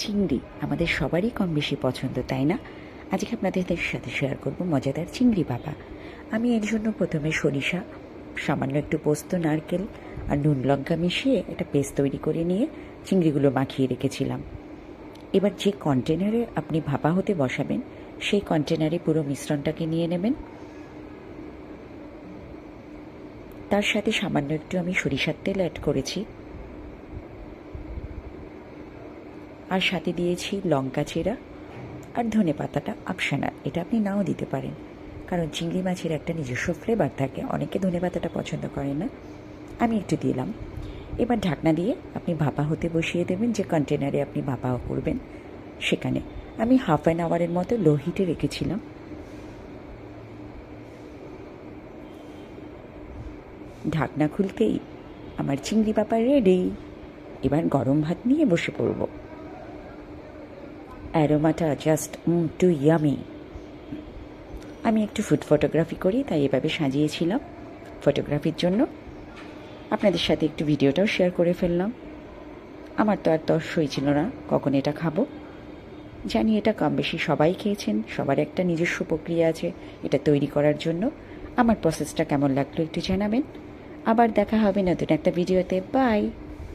চিংড়ি আমাদের সবারই কম বেশি পছন্দ, তাই না? আজকে আপনাদের সাথে শেয়ার করব মজাদার চিংড়ি ভাপা। আমি এর জন্য প্রথমে সরিষা, সামান্য একটু পোস্ত, নারকেল আর নুন লঙ্কা মিশিয়ে একটা পেস্ট তৈরি করে নিয়ে চিংড়িগুলো মাখিয়ে রেখেছিলাম। এবার যে কন্টেনারে আপনি ভাপা হতে বসাবেন সেই কন্টেনারে পুরো মিশ্রণটাকে নিয়ে নেবেন। তার সাথে সামান্য একটু আমি সরিষার তেল অ্যাড করেছি, আর সাথে দিয়েছি লঙ্কা চেরা আর ধনে পাতাটা অপশনাল, এটা আপনি নাও দিতে পারেন, কারণ চিংড়ি মাছের একটা নিজস্ব ফ্লেভার থাকে, অনেকে ধনে পাতাটা পছন্দ করে না, আমি একটু দিলাম। এবার ঢাকনা দিয়ে আপনি ভাপা হতে বসিয়ে দেবেন। যে কন্টেনারে আপনি ভাপা করবেন সেখানে আমি 1/2 আওয়ারের মতো লো হিটে রেখেছিলাম। ঢাকনা খুলতেই আমার চিংড়ি ভাপা রেডি। এবার গরম ভাত নিয়ে বসে পড়ব। অ্যারোমাটা জাস্ট টু ইয়ামি। আমি একটু ফুড ফটোগ্রাফি করি, তাই এভাবে সাজিয়েছিলাম ফটোগ্রাফির জন্য। আপনাদের সাথে একটু ভিডিওটাও শেয়ার করে ফেললাম। আমার তো আর তর সইছিল না কখন এটা খাবো। জানি এটা কম বেশি সবাই খেয়েছেন, সবার একটা নিজস্ব প্রক্রিয়া আছে এটা তৈরি করার জন্য। আমার প্রসেসটা কেমন লাগলো একটু জানাবেন। আবার দেখা হবে নতুন একটা ভিডিওতে। বাই।